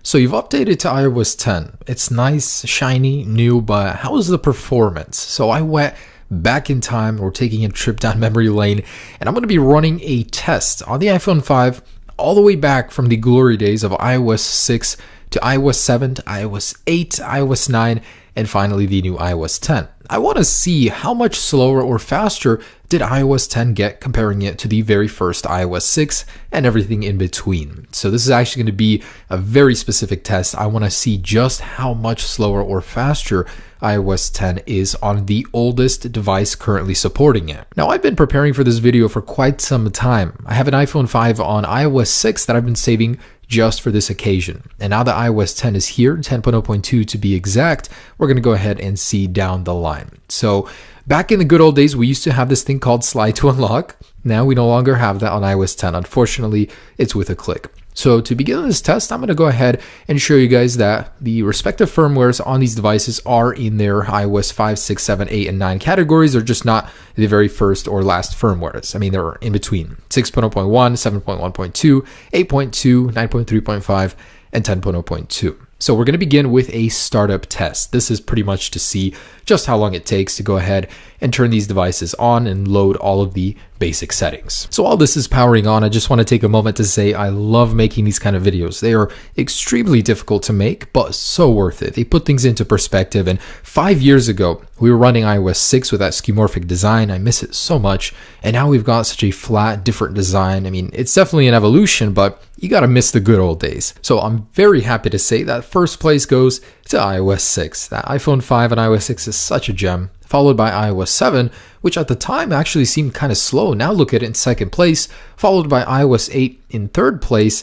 So you've updated to iOS 10. It's nice, shiny, new, but how is the performance? So I went back in time. We're taking a trip down memory lane, and I'm going to be running a test on the iPhone 5 all the way back from the glory days of iOS 6 to iOS 7 to iOS 8, iOS 9, and finally the new iOS 10. I want to see how much slower or faster did iOS 10 get comparing it to the very first iOS 6 and everything in between. So this is actually going to be a very specific test. I want to see just how much slower or faster iOS 10 is on the oldest device currently supporting it. Now, I've been preparing for this video for quite some time. I have an iPhone 5 on iOS 6 that I've been saving just for this occasion. And now that iOS 10 is here, 10.0.2 to be exact, we're going to go ahead and see down the line. So back in the good old days, we used to have this thing called slide to unlock. Now we no longer have that on iOS 10. Unfortunately, it's with a click. So to begin this test, I'm going to go ahead and show you guys that the respective firmwares on these devices are in their iOS 5, 6, 7, 8, and 9 categories. They're just not the very first or last firmwares. I mean, they're in between 6.0.1, 7.1.2, 8.2, 9.3.5, and 10.0.2. So we're going to begin with a startup test. This is pretty much to see just how long it takes to go ahead and turn these devices on and load all of the basic settings. So while this is powering on, I just want to take a moment to say I love making these kind of videos. They are extremely difficult to make, but so worth it. They put things into perspective. And 5 years ago, we were running iOS 6 with that skeuomorphic design. I miss it so much. And now we've got such a flat, different design. I mean, it's definitely an evolution, but you gotta miss the good old days. So I'm very happy to say that first place goes to iOS 6. That iPhone 5 and iOS 6 is such a gem, followed by iOS 7, which at the time actually seemed kind of slow. Now look at it in second place, followed by iOS 8 in third place.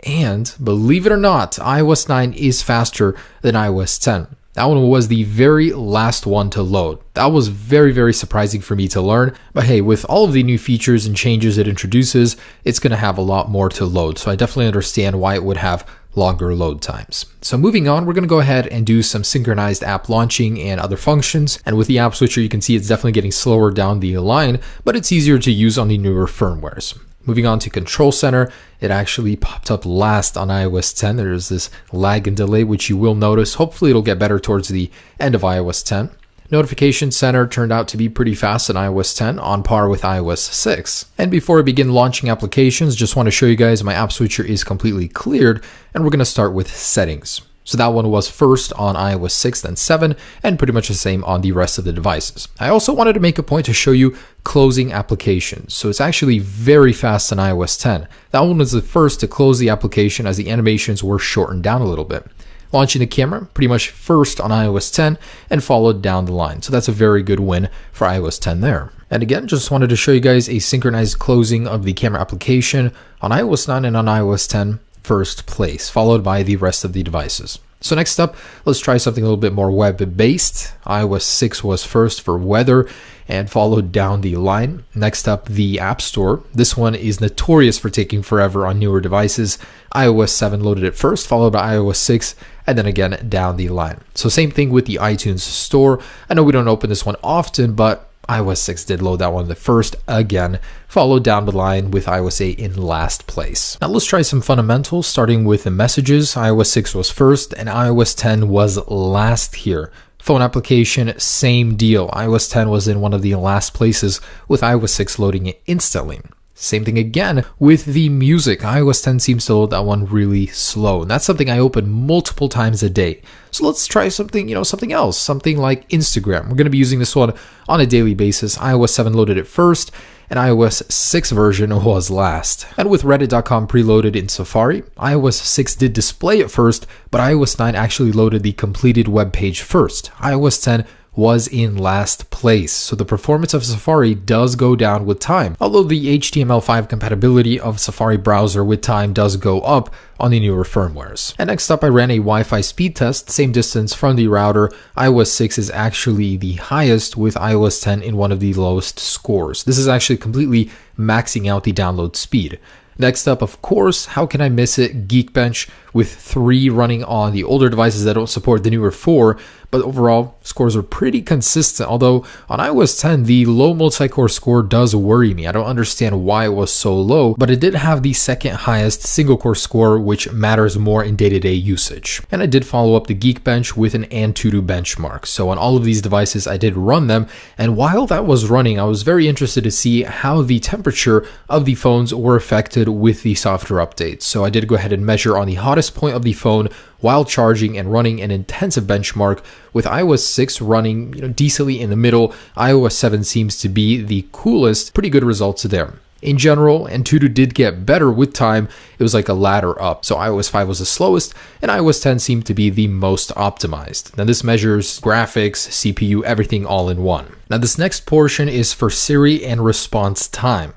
And believe it or not, iOS 9 is faster than iOS 10. That one was the very last one to load. That was very, very surprising for me to learn. But hey, with all of the new features and changes it introduces, it's going to have a lot more to load. So I definitely understand why it would have longer load times. So moving on, we're going to go ahead and do some synchronized app launching and other functions. And with the app switcher, you can see it's definitely getting slower down the line, but it's easier to use on the newer firmwares. Moving on to Control Center, it actually popped up last on iOS 10. There's this lag and delay, which you will notice. Hopefully it'll get better towards the end of iOS 10. Notification Center turned out to be pretty fast in iOS 10, on par with iOS 6. And before I begin launching applications, just want to show you guys my app switcher is completely cleared, and we're going to start with settings. So that one was first on iOS 6, then 7, and pretty much the same on the rest of the devices. I also wanted to make a point to show you closing applications. So it's actually very fast on iOS 10. That one was the first to close the application as the animations were shortened down a little bit. Launching the camera, pretty much first on iOS 10 and followed down the line. So that's a very good win for iOS 10 there. And again, just wanted to show you guys a synchronized closing of the camera application on iOS 9 and on iOS 10. First place, followed by the rest of the devices. So next up, let's try something a little bit more web-based. iOS 6 was first for weather and followed down the line. Next up, the App Store. This one is notorious for taking forever on newer devices. iOS 7 loaded it first, followed by iOS 6, and then again down the line. So same thing with the iTunes Store. I know we don't open this one often, but iOS 6 did load that one the first again, followed down the line with iOS 8 in last place. Now let's try some fundamentals, starting with the messages. iOS 6 was first and iOS 10 was last here. Phone application, same deal. iOS 10 was in one of the last places with iOS 6 loading it instantly. Same thing again with the music. iOS 10 seems to load that one really slow. And that's something I open multiple times a day. So let's try something, something else, something like Instagram. We're going to be using this one on a daily basis. iOS 7 loaded it first, and iOS 6 version was last. And with Reddit.com preloaded in Safari, iOS 6 did display it first, but iOS 9 actually loaded the completed web page first. iOS 10 was in last place. So the performance of Safari does go down with time, although the HTML5 compatibility of Safari browser with time does go up on the newer firmwares. And next up, I ran a Wi-Fi speed test, same distance from the router. iOS 6 is actually the highest with iOS 10 in one of the lowest scores. This is actually completely maxing out the download speed. Next up, of course, how can I miss it? Geekbench. with 3 running on the older devices that don't support the newer 4, but overall scores are pretty consistent. Although on iOS 10, the low multi-core score does worry me. I don't understand why it was so low, but it did have the second highest single-core score, which matters more in day-to-day usage. And I did follow up the Geekbench with an Antutu benchmark. So on all of these devices, I did run them, and while that was running, I was very interested to see how the temperature of the phones were affected with the software updates. So I did go ahead and measure on the hottest point of the phone while charging and running an intensive benchmark, with iOS 6 running decently in the middle. iOS 7 seems to be the coolest. Pretty good results there. In general, Antutu did get better with time. It was like a ladder up. So iOS 5 was the slowest, and iOS 10 seemed to be the most optimized. Now this measures graphics, CPU, everything all in one. Now this next portion is for Siri and response time.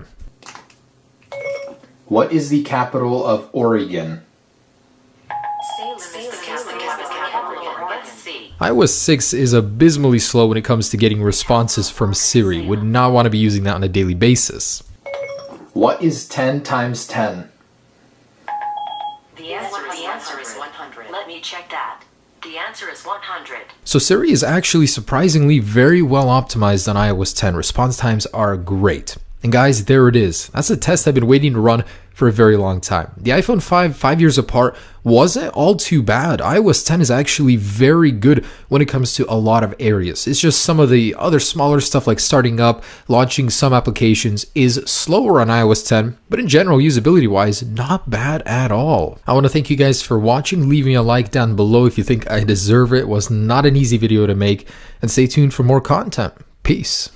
What is the capital of Oregon? iOS 6 is abysmally slow when it comes to getting responses from Siri. Would not want to be using that on a daily basis. What is 10 times 10? The answer is 100. Let me check that. The answer is 100. So Siri is actually surprisingly very well optimized on iOS 10. Response times are great. And guys, there it is. That's a test I've been waiting to run for a very long time. The iPhone 5 years apart, wasn't all too bad. iOS 10 is actually very good when it comes to a lot of areas. It's just some of the other smaller stuff like starting up, launching some applications is slower on iOS 10, but in general, usability wise, not bad at all. I want to thank you guys for watching. Leave me a like down below if you think I deserve it. It was not an easy video to make, and stay tuned for more content. Peace.